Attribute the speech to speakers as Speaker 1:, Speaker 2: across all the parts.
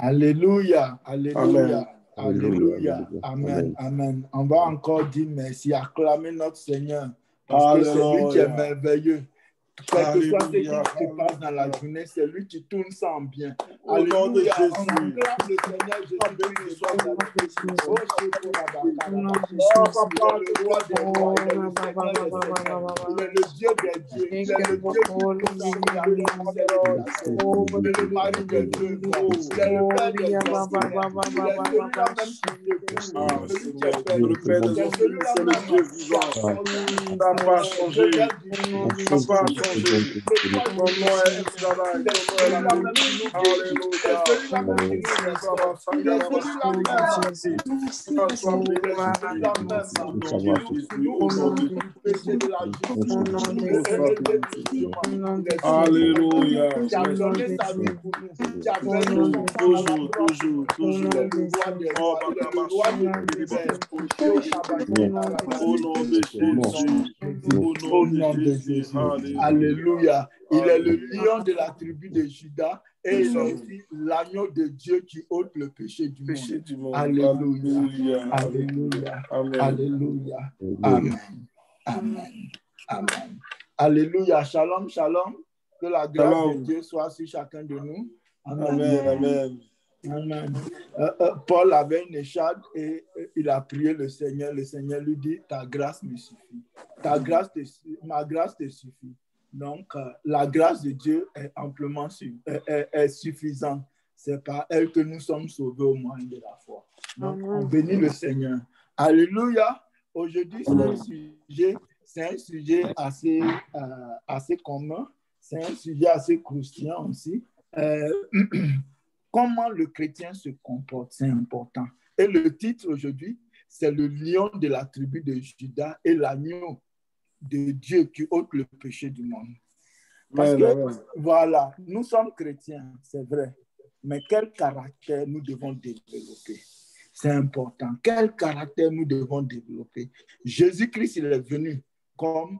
Speaker 1: Alléluia,
Speaker 2: Amen.
Speaker 1: alléluia, alléluia, amen, amen. On va encore dire merci, acclamer notre Seigneur, parce que c'est lui qui est merveilleux. Quel que soit ce qui se passe dans la journée, c'est lui qui tourne ça en bien.
Speaker 2: Au nom de
Speaker 1: Alléluia,
Speaker 2: Jésus.
Speaker 1: on acclame le Seigneur Jésus-Christ. Oh, le roi des rois, il est le Seigneur des seigneurs. Il est le Dieu des dieux. Il est le Dieu qui tout ça. Il est le mari de Dieu. Il est le Père des hommes. Il est celui-là même qui
Speaker 2: Le Père des hommes, c'est le Dieu vivant. Ça n'a pas changé. Ça n'a pas changé. Ton nom est Shaddai. Ton nom est l'amour. Alléluia. Alléluia.
Speaker 1: Qui a donné sa vie pour nous. Qui a donné
Speaker 2: Toujours.
Speaker 1: Au nom de Jésus. Alléluia. Il est le lion de la tribu de Juda et il est aussi l'agneau de Dieu qui ôte le péché du monde. Alléluia. Alléluia. Alléluia. Amen. Amen. Amen. Alléluia. Shalom, shalom. Que la grâce de Dieu soit sur chacun de nous.
Speaker 2: Amen. Amen.
Speaker 1: Amen. Paul avait une écharpe et il a prié le Seigneur. Le Seigneur lui dit, ta grâce me suffit. Ma grâce te suffit. Donc, la grâce de Dieu est amplement suffisante. C'est par elle que nous sommes sauvés au moyen de la foi. Donc, on bénit le Seigneur. Alléluia. Aujourd'hui, c'est un sujet assez commun. C'est un sujet assez croustillant aussi. Comment le chrétien se comporte, c'est important. Et le titre aujourd'hui, c'est le lion de la tribu de Juda et l'agneau de Dieu qui ôte le péché du monde. Parce que, voilà, nous sommes chrétiens, c'est vrai, mais quel caractère nous devons développer? C'est important. Quel caractère nous devons développer? Jésus-Christ, il est venu comme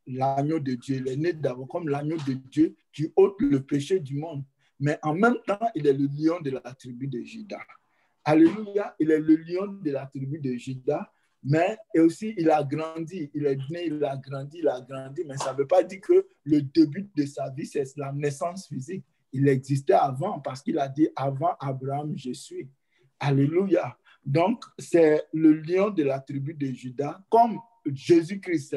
Speaker 1: l'agneau de Dieu. Il est né d'abord comme l'agneau de Dieu qui ôte le péché du monde. Mais en même temps, il est le lion de la tribu de Juda. Alléluia, il est le lion de la tribu de Juda, mais aussi il a grandi, il est né, il a grandi, mais ça ne veut pas dire que le début de sa vie, c'est la naissance physique. Il existait avant parce qu'il a dit, avant Abraham, je suis. Alléluia. Donc, c'est le lion de la tribu de Juda, comme Jésus-Christ,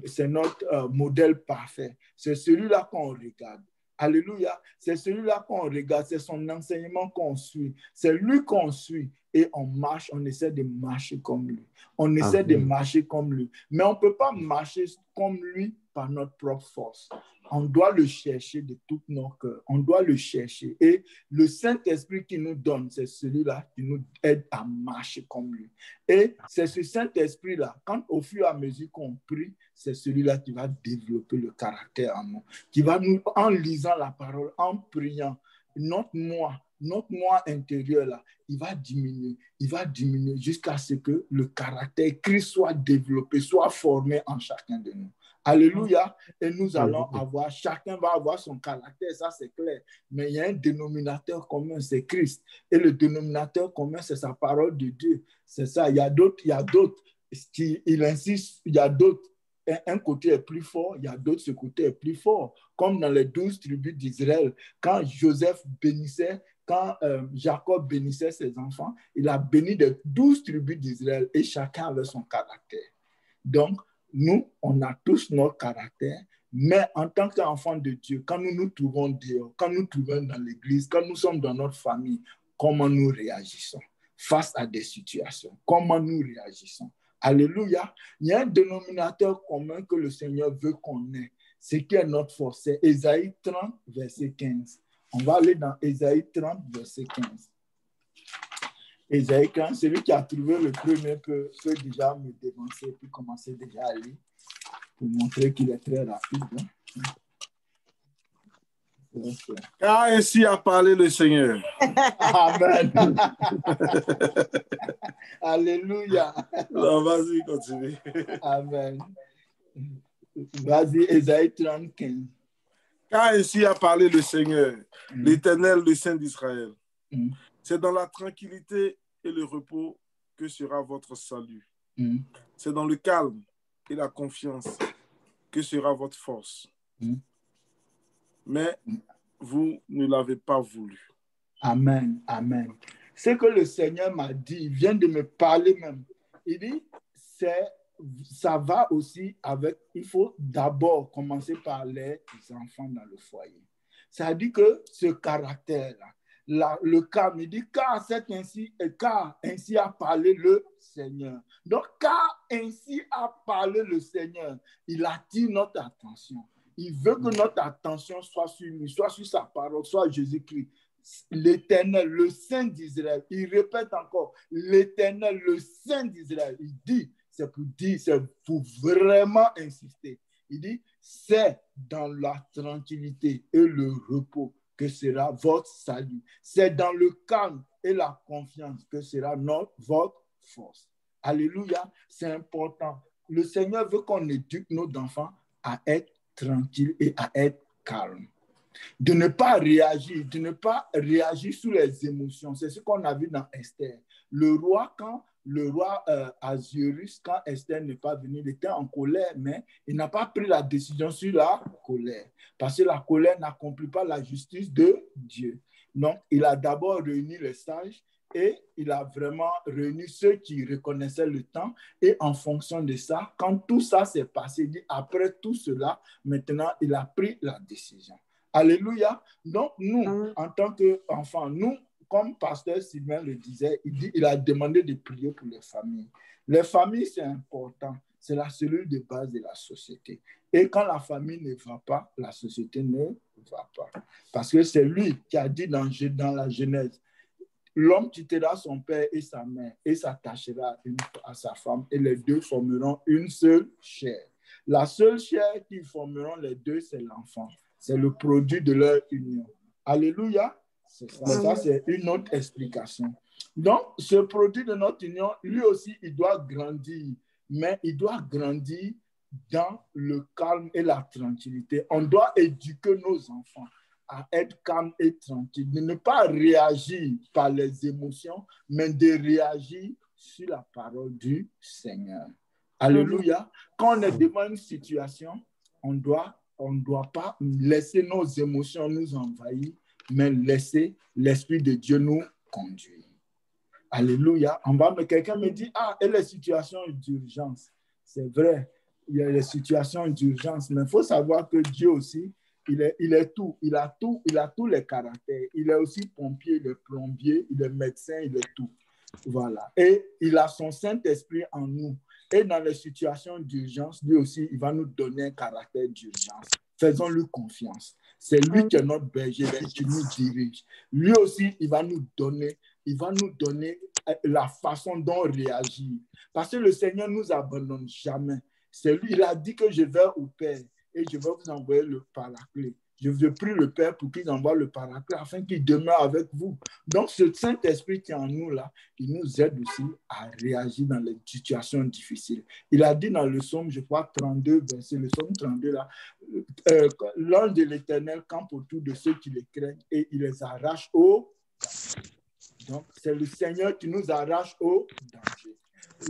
Speaker 1: c'est notre modèle parfait. C'est celui-là qu'on regarde. Alléluia. C'est celui-là qu'on regarde, c'est son enseignement qu'on suit. C'est lui qu'on suit et on marche, on essaie de marcher comme lui. On essaie de marcher comme lui. Mais on ne peut pas marcher comme lui par notre propre force. On doit le chercher de tout notre cœur. On doit le chercher. Et le Saint-Esprit qui nous donne, c'est celui-là qui nous aide à marcher comme lui. Et c'est ce Saint-Esprit-là, quand au fur et à mesure qu'on prie, c'est celui-là qui va développer le caractère en nous, qui va nous, en lisant la parole, en priant, notre moi intérieur là, il va diminuer jusqu'à ce que le caractère Christ soit développé, soit formé en chacun de nous. Alléluia. Et nous allons avoir, chacun va avoir son caractère, ça c'est clair. Mais il y a un dénominateur commun, c'est Christ. Et le dénominateur commun, c'est sa parole de Dieu. C'est ça. Il y a d'autres, il insiste, il y a d'autres. Un côté est plus fort, il y a d'autres, ce côté est plus fort. Comme dans les 12 tribus d'Israël, quand Joseph bénissait, quand Jacob bénissait ses enfants, il a béni les 12 tribus d'Israël et chacun avait son caractère. Donc, nous, on a tous notre caractère, mais en tant qu'enfants de Dieu, quand nous nous trouvons dehors, quand nous nous trouvons dans l'église, quand nous sommes dans notre famille, comment nous réagissons face à des situations? Comment nous réagissons? Alléluia. Il y a un dénominateur commun que le Seigneur veut qu'on ait. Ce qui est notre force, c'est Ésaïe 30, verset 15. On va aller dans Ésaïe 30, verset 15. Ésaïe 30, celui qui a trouvé le premier peut déjà me dévancer puis commencer déjà à lire pour montrer qu'il est très rapide.
Speaker 2: Car ainsi a parlé le Seigneur.
Speaker 1: Amen. Alléluia.
Speaker 2: Non, vas-y, continue.
Speaker 1: Amen. Vas-y, Ésaïe 35.
Speaker 2: Car ainsi a parlé le Seigneur, l'Éternel, le Saint d'Israël.
Speaker 1: Mm.
Speaker 2: C'est dans la tranquillité et le repos que sera votre salut.
Speaker 1: Mm.
Speaker 2: C'est dans le calme et la confiance que sera votre force.
Speaker 1: Mm.
Speaker 2: Mais vous ne l'avez pas voulu.
Speaker 1: Amen, amen. Ce que le Seigneur m'a dit, il vient de me parler même. Il dit, ça va aussi avec, il faut d'abord commencer par les enfants dans le foyer. Ça dit que ce caractère-là, le calme, il dit, car ainsi a parlé le Seigneur. Donc, car ainsi a parlé le Seigneur, il attire notre attention. Il veut que notre attention soit sur lui, soit sur sa parole, soit Jésus-Christ. L'Éternel, le Saint d'Israël. Il répète encore, l'Éternel, le Saint d'Israël. Il dit, c'est pour vraiment insister. Il dit, c'est dans la tranquillité et le repos que sera votre salut. C'est dans le calme et la confiance que sera votre force. Alléluia, c'est important. Le Seigneur veut qu'on éduque nos enfants à être tranquilles et à être calmes. De ne pas réagir sous les émotions. C'est ce qu'on a vu dans Esther. Le roi Ahasuérus, quand Esther n'est pas venue, il était en colère, mais il n'a pas pris la décision sur la colère, parce que la colère n'accomplit pas la justice de Dieu. Donc, il a d'abord réuni les sages et il a vraiment réuni ceux qui reconnaissaient le temps. Et en fonction de ça, quand tout ça s'est passé, il dit, après tout cela, maintenant, il a pris la décision. Alléluia. Donc, nous, en tant qu'enfants, nous, comme pasteur Sylvain le disait, il a demandé de prier pour les familles. Les familles, c'est important. C'est la cellule de base de la société. Et quand la famille ne va pas, la société ne va pas. Parce que c'est lui qui a dit dans la Genèse, l'homme quittera son père et sa mère et s'attachera à sa femme et les deux formeront une seule chair. La seule chair qu'ils formeront les deux, c'est l'enfant. C'est le produit de leur union. Alléluia. C'est ça. Ça, c'est une autre explication. Donc, ce produit de notre union, lui aussi, il doit grandir. Mais il doit grandir dans le calme et la tranquillité. On doit éduquer nos enfants à être calme et tranquille, de ne pas réagir par les émotions, mais de réagir sur la parole du Seigneur. Alléluia. Quand on est devant une situation, on ne doit pas laisser nos émotions nous envahir, mais laisser l'Esprit de Dieu nous conduire. Alléluia. Quelqu'un me dit, et les situations d'urgence. C'est vrai, il y a les situations d'urgence, mais il faut savoir que Dieu aussi, il est tout. Il a tous les caractères. Il est aussi pompier, il est plombier, il est médecin, il est tout. Voilà. Et il a son Saint-Esprit en nous. Et dans les situations d'urgence, lui aussi, il va nous donner un caractère d'urgence. Faisons-lui confiance. C'est lui qui est notre berger, qui nous dirige. Lui aussi, il va nous donner la façon dont réagir. Parce que le Seigneur ne nous abandonne jamais. C'est lui, il a dit que je vais au Père et je vais vous envoyer le Paraclet. Je prie le Père pour qu'il envoie le Paraclet afin qu'il demeure avec vous. Donc, ce Saint-Esprit qui est en nous, là, il nous aide aussi à réagir dans les situations difficiles. Il a dit dans le psaume, je crois, 32, verset, le psaume 32, là, l'ange de l'Éternel campe autour de ceux qui les craignent et il les arrache au danger. Donc, c'est le Seigneur qui nous arrache au danger.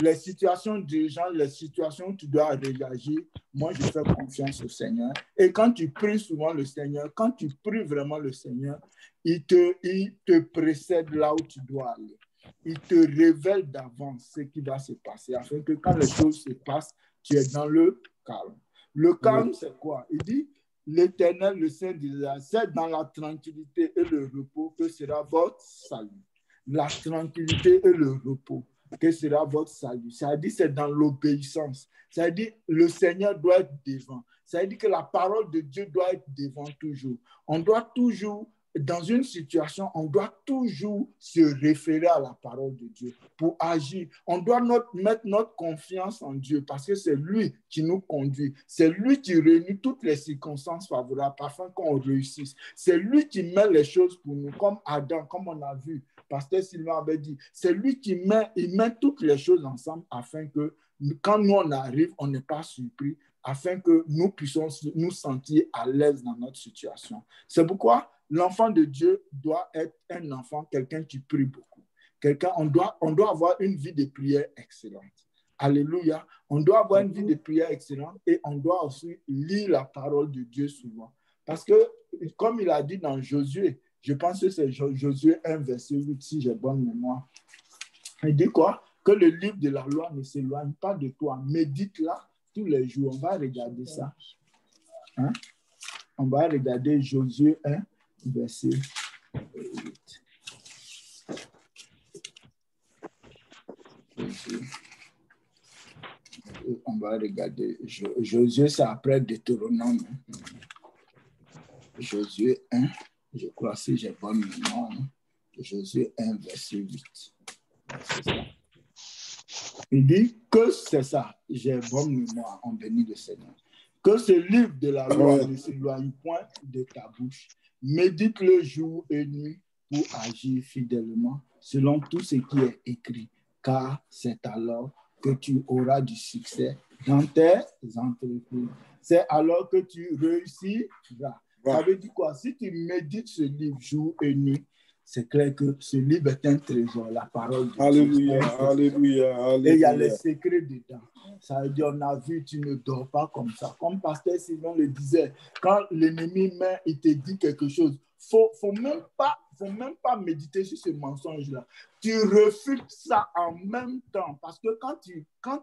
Speaker 1: Les situations d'urgence, les situations où tu dois réagir, moi, je fais confiance au Seigneur. Et quand tu pries souvent le Seigneur, quand tu pries vraiment le Seigneur, il te précède là où tu dois aller. Il te révèle d'avance ce qui va se passer, afin que quand les choses se passent, tu es dans le calme. Le calme, c'est quoi? Il dit, l'Éternel, le Saint d'Israël, c'est dans la tranquillité et le repos que sera votre salut. La tranquillité et le repos que sera votre salut. Ça veut dire c'est dans l'obéissance. Ça veut dire le Seigneur doit être devant. Ça veut dire que la parole de Dieu doit être devant toujours. On doit toujours, dans une situation, on doit toujours se référer à la parole de Dieu pour agir. On doit mettre notre confiance en Dieu parce que c'est lui qui nous conduit. C'est lui qui réunit toutes les circonstances favorables afin qu'on réussisse. C'est lui qui met les choses pour nous, comme Adam, comme on a vu. Pasteur Sylvain avait dit, c'est lui qui met toutes les choses ensemble afin que quand nous on arrive, on n'est pas surpris, afin que nous puissions nous sentir à l'aise dans notre situation. C'est pourquoi l'enfant de Dieu doit être un enfant, quelqu'un qui prie beaucoup. On doit avoir une vie de prière excellente. Alléluia. On doit avoir une vie de prière excellente et on doit aussi lire la parole de Dieu souvent. Parce que, comme il a dit dans Josué, je pense que c'est Josué 1, verset 8, si j'ai bonne mémoire. Il dit quoi? Que le livre de la loi ne s'éloigne pas de toi. Médite-la tous les jours. On va regarder ça. Hein? On va regarder Josué 1, verset 8. On va regarder. Josué, c'est après Deutéronome. Josué 1, je crois, si j'ai bonne mémoire. Josué 1, verset 8. C'est ça. Il dit que c'est ça. J'ai bonne mémoire, en béni le Seigneur. Que ce livre de la loi ne s'éloigne point de ta bouche. Médite-le jour et nuit pour agir fidèlement selon tout ce qui est écrit, car c'est alors que tu auras du succès dans tes entreprises. C'est alors que tu réussiras. Ça veut dire quoi? Si tu médites ce livre jour et nuit, c'est clair que ce livre est un trésor, la parole de Dieu.
Speaker 2: Alléluia.
Speaker 1: Et il y a les secrets dedans. Ça veut dire, on a vu, tu ne dors pas comme ça. Comme Pasteur Sylvain le disait, quand l'ennemi il te dit quelque chose, faut même pas méditer sur ce mensonge-là. Tu refuses ça en même temps. Parce que quand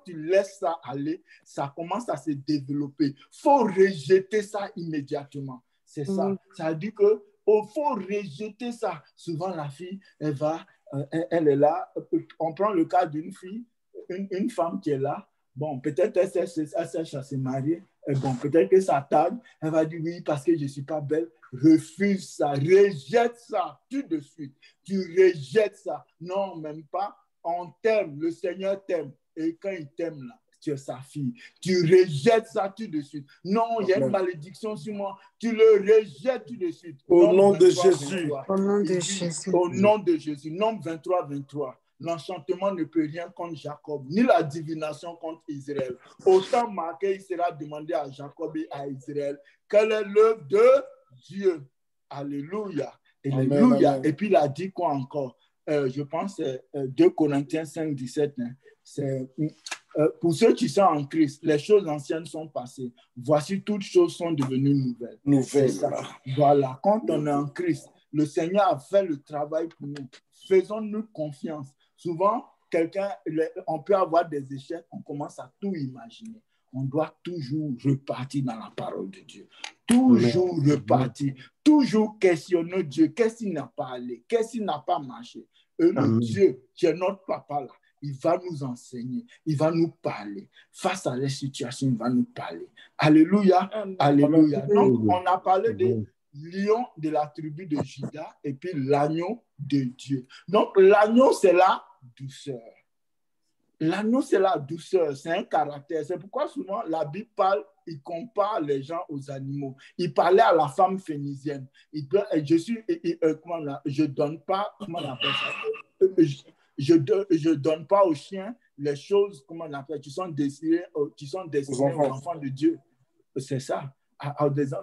Speaker 1: tu laisses ça aller, ça commence à se développer. Il faut rejeter ça immédiatement. C'est ça. Ça veut dire que faut rejeter ça. Souvent, la fille, elle est là. On prend le cas d'une fille, une femme qui est là. Bon, peut-être elle cherche à se marier. Bon, peut-être que ça tarde. Elle va dire oui, parce que je ne suis pas belle. Refuse ça. Rejette ça tout de suite. Tu rejettes ça. Non, même pas. On t'aime. Le Seigneur t'aime. Et quand il t'aime là, tu es sa fille. Tu rejettes ça tout de suite. Non, il y a une malédiction sur moi. Tu le rejettes tout de suite.
Speaker 2: Au nom de Jésus.
Speaker 3: Au nom de Jésus.
Speaker 1: Au nom de Jésus. Nombre 23, 23. L'enchantement ne peut rien contre Jacob, ni la divination contre Israël. Autant marqué, il sera demandé à Jacob et à Israël quelle est l'œuvre de Dieu. Alléluia. Alléluia. Amen. Et puis il a dit quoi encore? Je pense 2 Corinthiens 5, 17. Hein. C'est... pour ceux qui sont en Christ, les choses anciennes sont passées. Voici, toutes choses sont devenues nouvelles.
Speaker 2: Nouvelles.
Speaker 1: Voilà, quand on est en Christ, le Seigneur a fait le travail pour nous. Faisons-nous confiance. Souvent, on peut avoir des échecs, on commence à tout imaginer. On doit toujours repartir dans la parole de Dieu. Toujours repartir. Toujours questionner Dieu. Qu'est-ce qui n'a pas allé? Qu'est-ce qui n'a pas marché? Et le Dieu, qui est notre papa là, il va nous enseigner, il va nous parler. Face à les situations, il va nous parler. Alléluia, alléluia. Donc, on a parlé des lions de la tribu de Juda et puis l'agneau de Dieu. Donc, l'agneau, c'est la douceur. L'agneau, c'est la douceur, c'est un caractère. C'est pourquoi souvent la Bible parle, il compare les gens aux animaux. Il parlait à la femme phénicienne. Je donne pas, comment on appelle ça? Je donne pas aux chiens les choses, comment on appelle, qui sont destinées aux enfants de Dieu. C'est ça.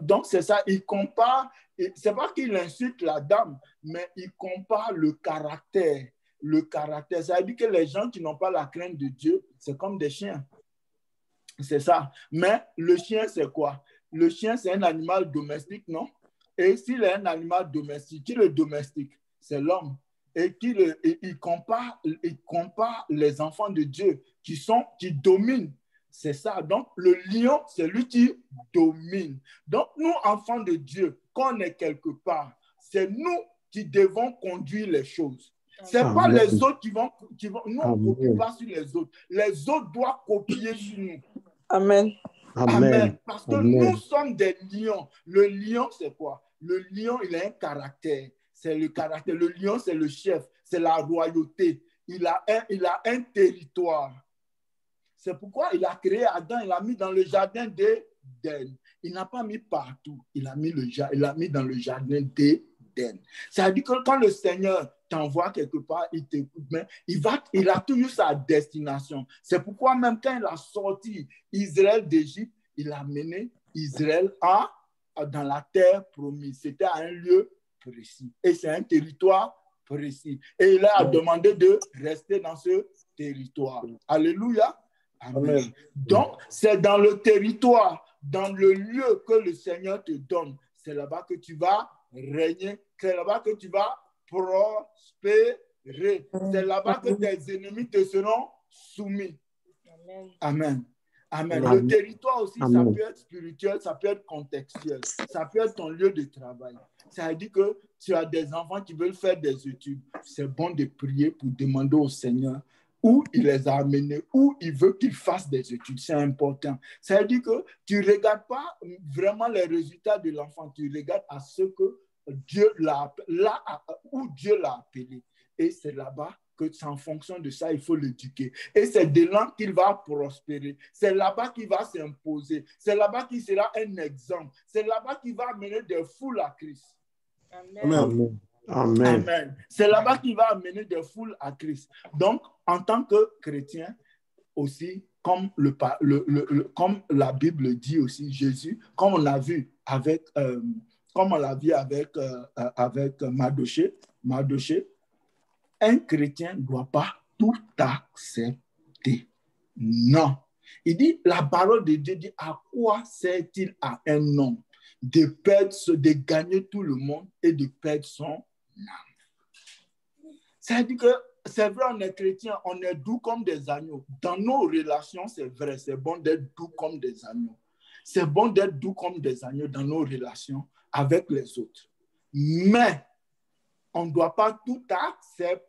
Speaker 1: Donc, c'est ça. Il compare, c'est pas qu'il insulte la dame, mais il compare le caractère. Le caractère. Ça veut dire que les gens qui n'ont pas la crainte de Dieu, c'est comme des chiens. C'est ça. Mais le chien, c'est quoi? Le chien, c'est un animal domestique, non? Et s'il est un animal domestique, qui le domestique? C'est l'homme. Et il compare les enfants de Dieu qui dominent. C'est ça. Donc, le lion, c'est lui qui domine. Donc, nous, enfants de Dieu, quand on est quelque part, c'est nous qui devons conduire les choses. Ce n'est pas les autres qui vont nous, on ne copie pas sur les autres. Les autres doivent copier sur nous.
Speaker 3: Amen.
Speaker 1: Amen. Parce que nous sommes des lions. Le lion, c'est quoi? Le lion, il a un caractère. C'est le caractère. Le lion, c'est le chef. C'est la royauté. Il a un territoire. C'est pourquoi il a créé Adam, il l'a mis dans le jardin d'Éden. Il n'a pas mis partout. Il l'a mis dans le jardin d'Éden. Ça veut dire que quand le Seigneur t'envoie quelque part, il t'écoute, mais il a toujours sa destination. C'est pourquoi même quand il a sorti Israël d'Égypte, il a mené Israël dans la terre promise. C'était à un lieu précis. Et c'est un territoire précis. Et il a demandé de rester dans ce territoire. Alléluia. Amen.
Speaker 2: Amen.
Speaker 1: Donc, c'est dans le territoire, dans le lieu que le Seigneur te donne. C'est là-bas que tu vas régner. C'est là-bas que tu vas prospérer. C'est là-bas que tes ennemis te seront soumis. Amen. Amen.
Speaker 4: Amen.
Speaker 1: Le territoire aussi,
Speaker 4: Amen.
Speaker 1: ça peut être spirituel, ça peut être contextuel, ça peut être ton lieu de travail. Ça veut dire que tu as des enfants qui veulent faire des études. C'est bon de prier pour demander au Seigneur où il les a amenés, où il veut qu'ils fassent des études. C'est important. Ça veut dire que tu ne regardes pas vraiment les résultats de l'enfant, tu regardes à ce que Dieu où Dieu l'a appelé. Et c'est là-bas que c'est en fonction de ça, il faut l'éduquer. Et c'est de là qu'il va prospérer. C'est là-bas qu'il va s'imposer. C'est là-bas qu'il sera un exemple. C'est là-bas qu'il va amener des foules à Christ.
Speaker 2: Amen.
Speaker 4: Amen. Amen.
Speaker 1: Amen. C'est là-bas qu'il va amener des foules à Christ. Donc, en tant que chrétien aussi, comme, comme la Bible dit aussi, Jésus, comme on l'a vu avec, avec Mardoché, un chrétien ne doit pas tout accepter. Non. Il dit, la parole de Dieu dit, à quoi sert-il à un homme de gagner tout le monde et de perdre son âme? C'est-à-dire que c'est vrai, on est chrétien, on est doux comme des agneaux. Dans nos relations, c'est vrai, c'est bon d'être doux comme des agneaux. C'est bon d'être doux comme des agneaux dans nos relations avec les autres. Mais on ne doit pas tout accepter.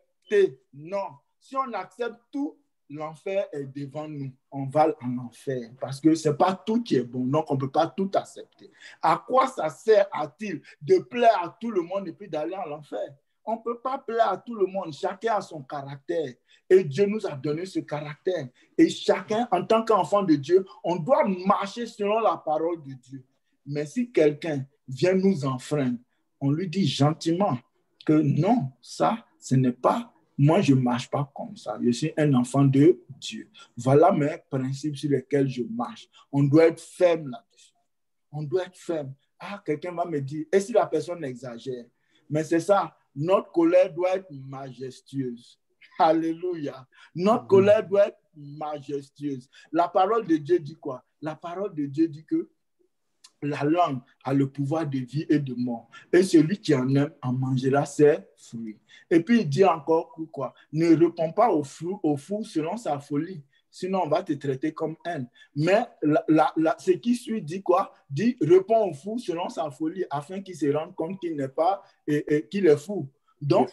Speaker 1: Non. Si on accepte tout, l'enfer est devant nous. On va en enfer parce que ce n'est pas tout qui est bon. Donc, on ne peut pas tout accepter. À quoi ça sert-il de plaire à tout le monde et puis d'aller en enfer? On ne peut pas plaire à tout le monde. Chacun a son caractère. Et Dieu nous a donné ce caractère. Et chacun, en tant qu'enfant de Dieu, on doit marcher selon la parole de Dieu. Mais si quelqu'un vient nous enfreindre, on lui dit gentiment que non, ça, ce n'est pas, moi, je ne marche pas comme ça. Je suis un enfant de Dieu. Voilà mes principes sur lesquels je marche. On doit être ferme là-dessus. On doit être ferme. Ah, quelqu'un va me dire, et si la personne exagère? Mais c'est ça, notre colère doit être majestueuse. Alléluia. Notre colère doit être majestueuse. La parole de Dieu dit quoi? La parole de Dieu dit que la langue a le pouvoir de vie et de mort. Et celui qui en aime en mangera ses fruits. Et puis il dit encore quoi? Ne réponds pas au fou selon sa folie. Sinon, on va te traiter comme elle. Mais ce qui suit dit quoi? Dit, réponds au fou selon sa folie, afin qu'il se rende compte qu'il n'est pas, qu'il est fou. Donc,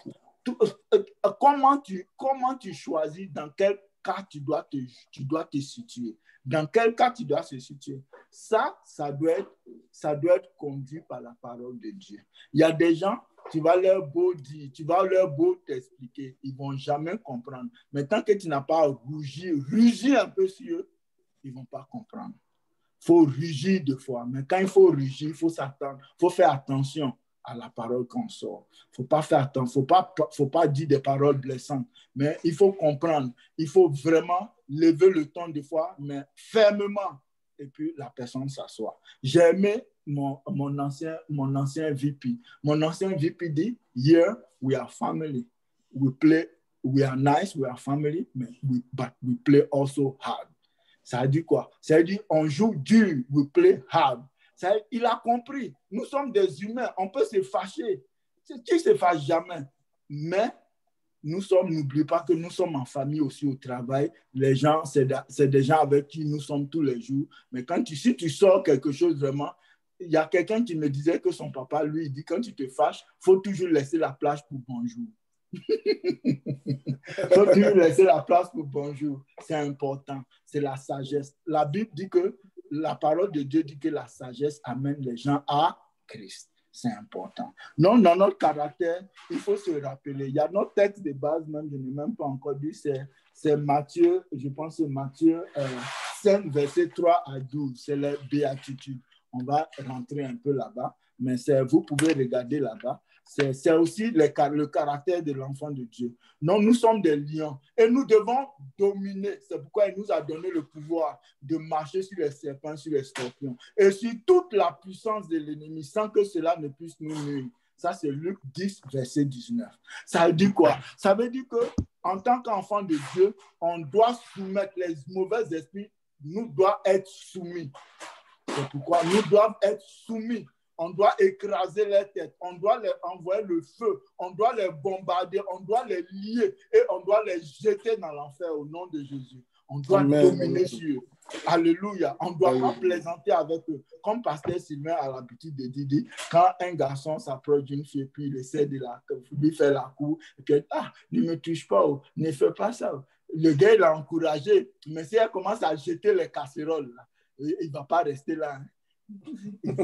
Speaker 1: comment tu choisis dans quel cas tu dois te situer? Dans quel cas tu dois se situer? Ça doit être conduit par la parole de Dieu. Il y a des gens, tu vas leur beau dire, tu vas leur beau t'expliquer, ils ne vont jamais comprendre. Mais tant que tu n'as pas rugi un peu sur eux, ils ne vont pas comprendre. Il faut rugir deux fois. Mais quand il faut rugir, il faut s'attendre, il faut faire attention à la parole qu'on sort. Il ne faut pas faire attention, il ne faut pas dire des paroles blessantes. Mais il faut comprendre, il faut vraiment lever le ton des fois, mais fermement. Et puis la personne s'assoit. J'ai aimé mon ancien VP. Mon ancien VP dit, here we are family. We are nice, we are family, but we play also hard. Ça veut dire quoi? Ça veut dire on joue dur, we play hard. Il a compris. Nous sommes des humains. On peut se fâcher. Qui ne se fâche jamais? Mais n'oublie pas que nous sommes en famille aussi au travail. Les gens, c'est des gens avec qui nous sommes tous les jours. Mais si tu sors quelque chose vraiment, il y a quelqu'un qui me disait que son papa, lui, il dit quand tu te fâches, il faut toujours laisser la place pour bonjour. Il faut toujours laisser la place pour bonjour. C'est important. C'est la sagesse. La Bible dit que la parole de Dieu dit que la sagesse amène les gens à Christ. C'est important. Donc, dans notre caractère, il faut se rappeler. Il y a notre texte de base, même, je n'ai même pas encore dit, c'est Matthieu, je pense que c'est Matthieu 5, verset 3 à 12. C'est la béatitude. On va rentrer un peu là-bas, mais vous pouvez regarder là-bas. C'est aussi le caractère de l'enfant de Dieu. Non, nous sommes des lions et nous devons dominer. C'est pourquoi il nous a donné le pouvoir de marcher sur les serpents, sur les scorpions et sur toute la puissance de l'ennemi sans que cela ne puisse nous nuire. Ça, c'est Luc 10, verset 19. Ça veut dire quoi? Ça veut dire qu'en tant qu'enfant de Dieu, on doit soumettre les mauvais esprits, nous doivent être soumis. C'est pourquoi nous devons être soumis. On doit écraser les têtes, on doit leur envoyer le feu, on doit les bombarder, on doit les lier et on doit les jeter dans l'enfer au nom de Jésus. On doit dominer sur eux. Alléluia. On ne doit pas plaisanter avec eux. Comme Pasteur Sylvain a l'habitude de dire, quand un garçon s'approche d'une fille, puis il essaie de lui faire la cour, et puis ne me touche pas, ne fais pas ça. Le gars, il l'a encouragé, mais si elle commence à jeter les casseroles, là, il ne va pas rester là. Hein.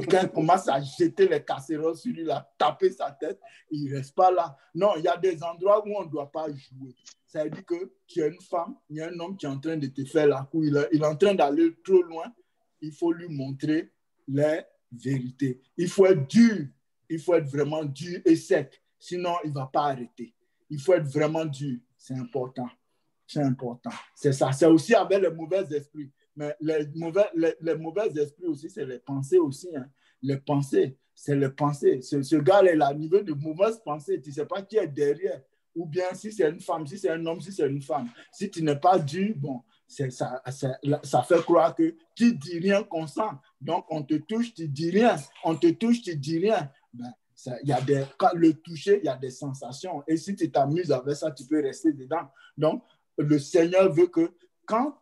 Speaker 1: Quand il commence à jeter les casseroles sur lui, à taper sa tête, il ne reste pas là. Non, il y a des endroits où on ne doit pas jouer. Ça veut dire que tu es une femme, il y a un homme qui est en train de te faire la cour, il est en train d'aller trop loin. Il faut lui montrer les vérités. Il faut être dur, il faut être vraiment dur et sec. Sinon, il ne va pas arrêter. Il faut être vraiment dur. C'est important. C'est important. C'est ça. C'est aussi avec les mauvais esprits. Mais les mauvais esprits aussi, c'est les pensées aussi. Hein. Les pensées, c'est les pensées. Ce gars-là, il a un niveau de mauvaises pensées. Tu ne sais pas qui est derrière. Ou bien si c'est une femme, si c'est un homme, si c'est une femme. Si tu n'es pas dur, bon, ça fait croire que tu ne dis rien consent. Donc, on te touche, tu ne dis rien. On te touche, tu ne dis rien. Ben, quand le toucher, il y a des sensations. Et si tu t'amuses avec ça, tu peux rester dedans. Donc, le Seigneur veut que quand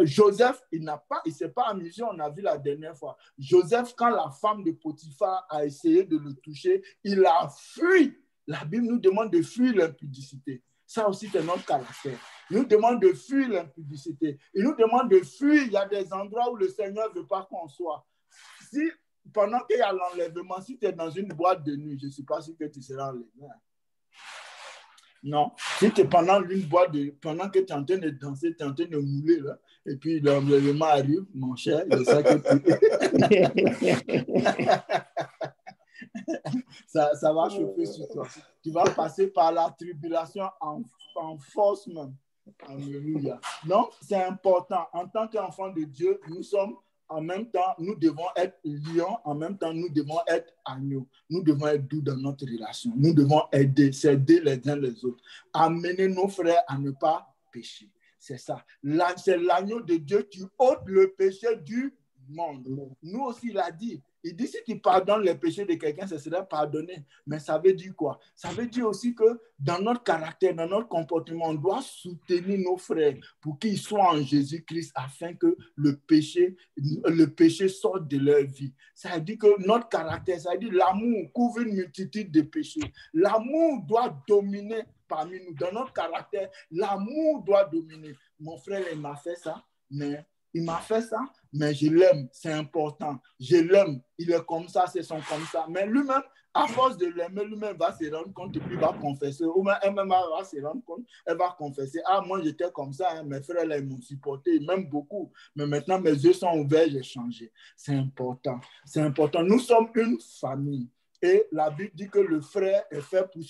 Speaker 1: Joseph, il ne s'est pas amusé, on a vu la dernière fois. Joseph, quand la femme de Potiphar a essayé de le toucher, il a fui. La Bible nous demande de fuir l'impudicité. Ça aussi, c'est notre caractère. Il nous demande de fuir l'impudicité. Il nous demande de fuir. Il y a des endroits où le Seigneur ne veut pas qu'on soit. Si, pendant qu'il y a l'enlèvement, si tu es dans une boîte de nuit, je ne suis pas sûr que tu seras enlevé. Non. Si tu es pendant que tu es en train de danser, tu es en train de mouler, là, et puis l'enlèvement arrive, mon cher, c'est ça que ça va chauffer sur toi. Tu vas passer par la tribulation en force même. Alléluia. Donc, c'est important. En tant qu'enfant de Dieu, nous sommes en même temps, nous devons être lions, en même temps, nous devons être agneaux. Nous devons être doux dans notre relation. Nous devons s'aider les uns les autres. Amener nos frères à ne pas pécher. C'est ça. C'est l'agneau de Dieu qui ôte le péché du monde. Nous aussi, il a dit. Il dit, si tu pardonnes les péchés de quelqu'un, ce serait pardonné. Mais ça veut dire quoi? Ça veut dire aussi que dans notre caractère, dans notre comportement, on doit soutenir nos frères pour qu'ils soient en Jésus-Christ afin que le péché sorte de leur vie. Ça veut dire que notre caractère, ça veut dire l'amour couvre une multitude de péchés. L'amour doit dominer parmi nous. Dans notre caractère, l'amour doit dominer. Mon frère, il m'a fait ça, mais... Il m'a fait ça, mais je l'aime, c'est important. Je l'aime, il est comme ça, c'est son comme ça. Mais lui-même, à force de l'aimer, lui-même va se rendre compte et puis va confesser. Ou même elle-même va se rendre compte, elle va confesser. Ah, moi j'étais comme ça, hein, mes frères là, ils m'ont supporté, ils m'aiment beaucoup. Mais maintenant, mes yeux sont ouverts, j'ai changé. C'est important, c'est important. Nous sommes une famille. Et la Bible dit que le frère est fait pour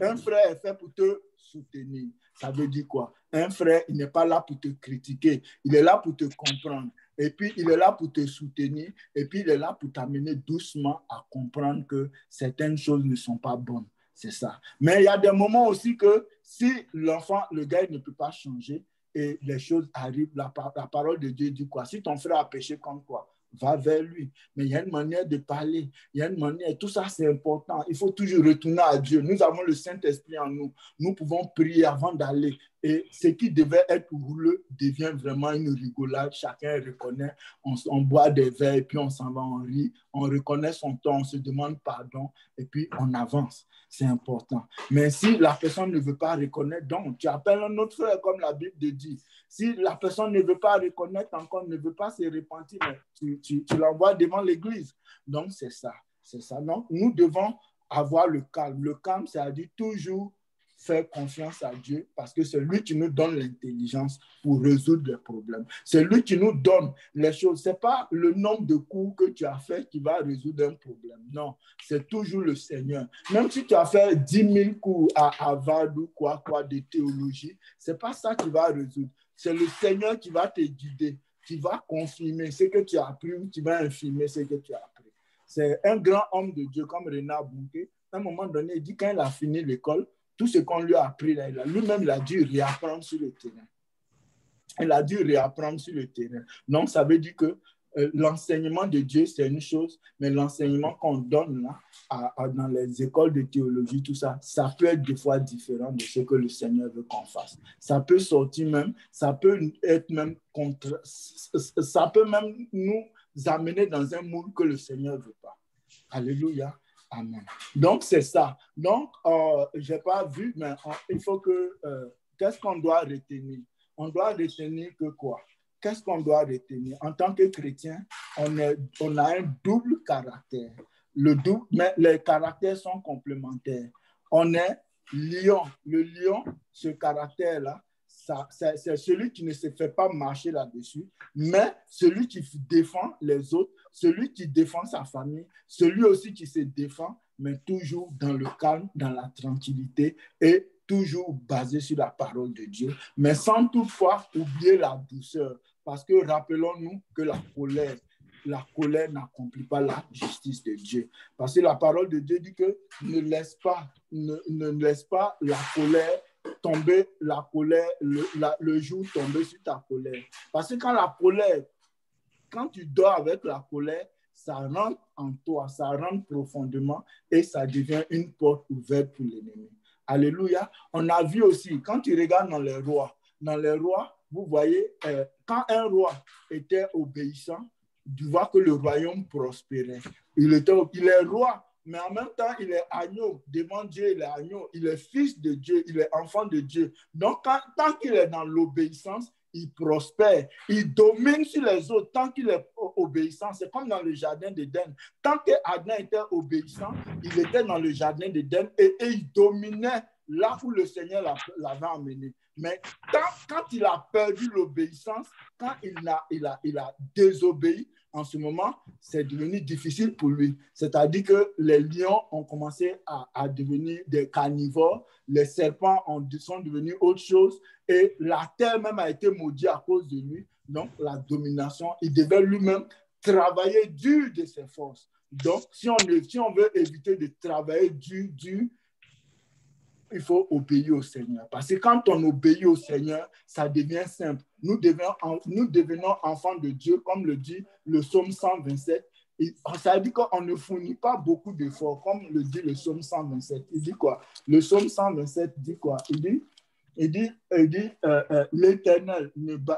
Speaker 1: un frère est fait pour te soutenir. Ça veut dire quoi? Un frère, il n'est pas là pour te critiquer. Il est là pour te comprendre. Et puis, il est là pour te soutenir. Et puis, il est là pour t'amener doucement à comprendre que certaines choses ne sont pas bonnes. C'est ça. Mais il y a des moments aussi que si le gars, il ne peut pas changer et les choses arrivent, la parole de Dieu dit quoi? Si ton frère a péché comme quoi? Va vers lui. Mais il y a une manière de parler. Il y a une manière. Tout ça, c'est important. Il faut toujours retourner à Dieu. Nous avons le Saint-Esprit en nous. Nous pouvons prier avant d'aller. Et ce qui devait être houleux devient vraiment une rigolade. Chacun reconnaît. On boit des verres et puis on s'en va, on rit. On reconnaît son temps, on se demande pardon et puis on avance. C'est important. Mais si la personne ne veut pas reconnaître, donc tu appelles un autre frère comme la Bible dit. Si la personne ne veut pas reconnaître encore, ne veut pas se repentir, tu l'envoies devant l'église. Donc, c'est ça. C'est ça. Donc, nous devons avoir le calme. Le calme, c'est-à-dire toujours faire confiance à Dieu parce que c'est lui qui nous donne l'intelligence pour résoudre les problèmes. C'est lui qui nous donne les choses. Ce n'est pas le nombre de cours que tu as fait qui va résoudre un problème. Non, c'est toujours le Seigneur. Même si tu as fait 10 000 cours à Harvard ou quoi de théologie, ce n'est pas ça qui va résoudre. C'est le Seigneur qui va te guider, qui va confirmer ce que tu as appris ou qui va infirmer ce que tu as appris. C'est un grand homme de Dieu comme Renard Bunke. À un moment donné, il dit quand il a fini l'école, tout ce qu'on lui a appris, là, lui-même, il a dû réapprendre sur le terrain. Il a dû réapprendre sur le terrain. Donc, ça veut dire que l'enseignement de Dieu, c'est une chose, mais l'enseignement qu'on donne là, dans les écoles de théologie, tout ça, ça peut être des fois différent de ce que le Seigneur veut qu'on fasse. Ça peut sortir même, ça peut être même contre, ça peut même nous amener dans un moule que le Seigneur ne veut pas. Alléluia. Amen. Donc, c'est ça. Donc, je n'ai pas vu, mais il faut que, qu'est-ce qu'on doit retenir? On doit retenir que quoi? Qu'est-ce qu'on doit retenir? En tant que chrétien, on a un double caractère. Mais les caractères sont complémentaires. On est lion. Le lion, ce caractère-là, c'est celui qui ne se fait pas marcher là-dessus, mais celui qui défend les autres, celui qui défend sa famille, celui aussi qui se défend, mais toujours dans le calme, dans la tranquillité et toujours basé sur la parole de Dieu, mais sans toutefois oublier la douceur. Parce que rappelons-nous que la colère n'accomplit pas la justice de Dieu. Parce que la parole de Dieu dit que ne laisse pas la colère tomber, le jour tomber sur ta colère. Parce que quand tu dors avec la colère, ça rentre en toi, ça rentre profondément et ça devient une porte ouverte pour l'ennemi. Alléluia. On a vu aussi, quand tu regardes dans les rois, vous voyez, quand un roi était obéissant, tu vois que le royaume prospérait. Il est roi, mais en même temps, il est agneau. Devant Dieu, il est agneau. Il est fils de Dieu, il est enfant de Dieu. Donc, tant qu'il est dans l'obéissance, il prospère. Il domine sur les autres tant qu'il est obéissant. C'est comme dans le jardin d'Éden. Tant qu'Adam était obéissant, il était dans le jardin d'Éden et il dominait là où le Seigneur l'avait emmené. Mais quand il a perdu l'obéissance, quand il a désobéi, en ce moment, c'est devenu difficile pour lui. C'est-à-dire que les lions ont commencé à devenir des carnivores, les serpents sont devenus autre chose, et la terre même a été maudite à cause de lui. Donc, la domination, il devait lui-même travailler dur de ses forces. Donc, si on veut éviter de travailler dur, il faut obéir au Seigneur. Parce que quand on obéit au Seigneur, ça devient simple. Nous devenons enfants de Dieu, comme le dit le psaume 127. Et ça veut dire qu'on ne fournit pas beaucoup d'efforts, comme le dit le psaume 127. Il dit quoi? Le psaume 127 dit quoi? Il dit l'Éternel,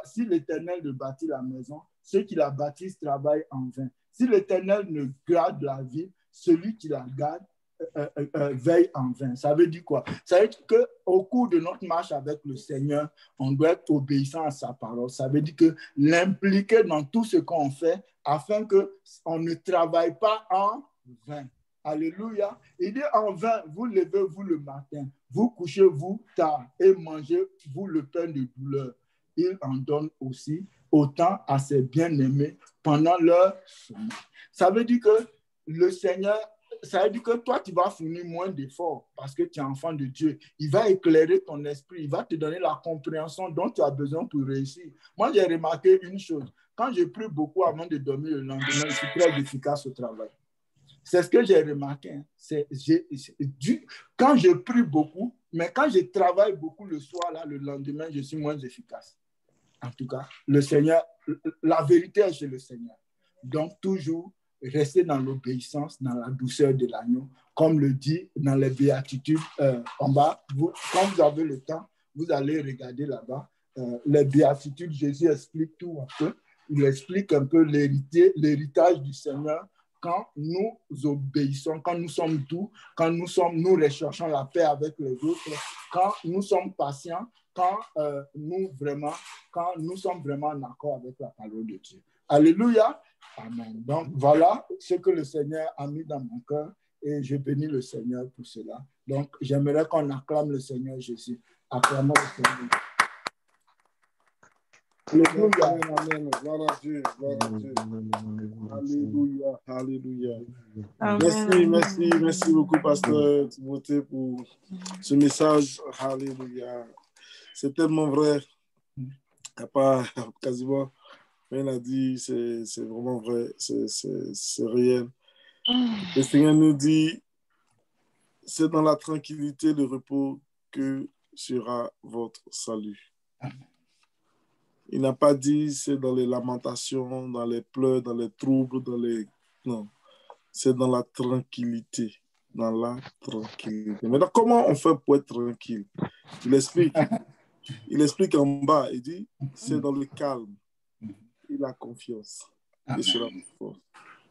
Speaker 1: si l'Éternel ne bâtit la maison, ceux qui la bâtissent travaillent en vain. Si l'Éternel ne garde la ville, celui qui la garde veille en vain. Ça veut dire quoi? Ça veut dire qu'au cours de notre marche avec le Seigneur, on doit être obéissant à sa parole. Ça veut dire que l'impliquer dans tout ce qu'on fait afin qu'on ne travaille pas en vain. Alléluia. Il dit en vain, vous levez-vous le matin, vous couchez-vous tard et mangez-vous le pain de douleur. Il en donne aussi autant à ses bien-aimés pendant leur sommeil. Ça veut dire que le Seigneur, ça veut dire que toi, tu vas fournir moins d'efforts parce que tu es enfant de Dieu. Il va éclairer ton esprit. Il va te donner la compréhension dont tu as besoin pour réussir. Moi, j'ai remarqué une chose. Quand j'ai pris beaucoup avant de dormir le lendemain, je suis très efficace au travail. C'est ce que j'ai remarqué. Quand je prie beaucoup, mais quand je travaille beaucoup le soir, là, le lendemain, je suis moins efficace. En tout cas, le Seigneur, la vérité est chez le Seigneur. Donc, toujours rester dans l'obéissance, dans la douceur de l'agneau, comme le dit dans les béatitudes en bas. Quand vous avez le temps, vous allez regarder là-bas. Les béatitudes, Jésus explique tout un peu. Il explique un peu l'héritage du Seigneur quand nous obéissons, quand nous sommes doux, quand nous recherchons la paix avec les autres, quand nous sommes patients, quand nous sommes vraiment en accord avec la parole de Dieu. Alléluia. Amen. Donc, voilà ce que le Seigneur a mis dans mon cœur et je bénis le Seigneur pour cela. Donc, j'aimerais qu'on acclame le Seigneur Jésus. Acclamons le Seigneur.
Speaker 2: Alléluia. Amen. Gloire à Dieu. Gloire à Dieu. Alléluia. Alléluia.
Speaker 3: Amen.
Speaker 2: Merci beaucoup, Pasteur Timothée, pour ce message. Alléluia. C'est tellement vrai. Il n'y a pas quasiment rien à dire. C'est vraiment vrai. C'est réel. Le Seigneur nous dit, c'est dans la tranquillité, le repos que sera votre salut. Il n'a pas dit c'est dans les lamentations, dans les pleurs, dans les troubles, dans les... Non, c'est dans la tranquillité. Dans la tranquillité. Maintenant, comment on fait pour être tranquille? Il explique en bas, il dit, c'est dans le calme et la confiance.
Speaker 1: Amen.
Speaker 2: Et sur la force.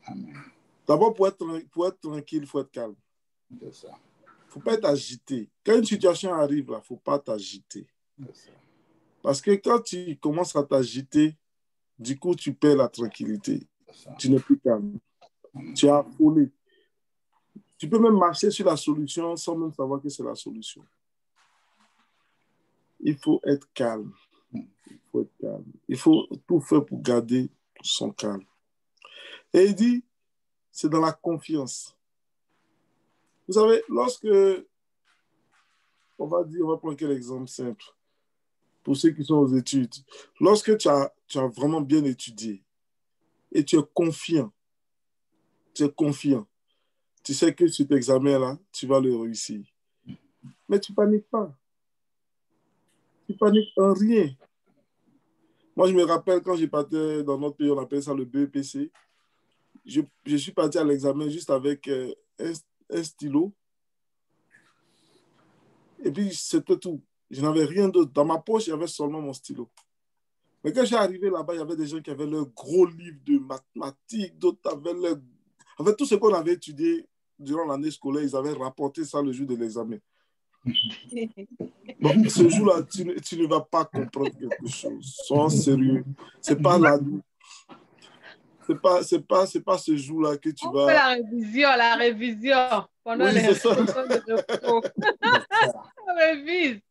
Speaker 1: Amen.
Speaker 2: D'abord, pour être tranquille, il faut être calme.
Speaker 1: C'est ça.
Speaker 2: Il ne faut pas être agité. Quand une situation arrive, il ne faut pas t'agiter.
Speaker 1: C'est ça.
Speaker 2: Parce que quand tu commences à t'agiter, du coup, tu perds la tranquillité. Tu n'es plus calme. Tu es affolé. Tu peux même marcher sur la solution sans même savoir que c'est la solution. Il faut être calme. Il faut être calme. Il faut tout faire pour garder son calme. Et il dit, c'est dans la confiance. Vous savez, lorsque, on va prendre quel exemple simple, pour ceux qui sont aux études. Lorsque tu as vraiment bien étudié et tu es confiant, tu sais que cet examen-là, tu vas le réussir. Mais tu ne paniques pas. Tu paniques en rien. Moi, je me rappelle quand je partais dans notre pays, on appelle ça le BEPC. Je suis parti à l'examen juste avec un stylo. Et puis, c'était tout. Je n'avais rien d'autre. Dans ma poche, il y avait seulement mon stylo. Mais quand j'ai arrivé là-bas, il y avait des gens qui avaient leurs gros livres de mathématiques, d'autres avaient leur... En fait, tout ce qu'on avait étudié durant l'année scolaire, ils avaient rapporté ça le jour de l'examen. Bon, ce jour-là, tu ne vas pas comprendre quelque chose. Sois sérieux. C'est pas la... C'est pas ce jour-là que tu vas...
Speaker 3: On fait la révision pendant les temps de repos. On révise.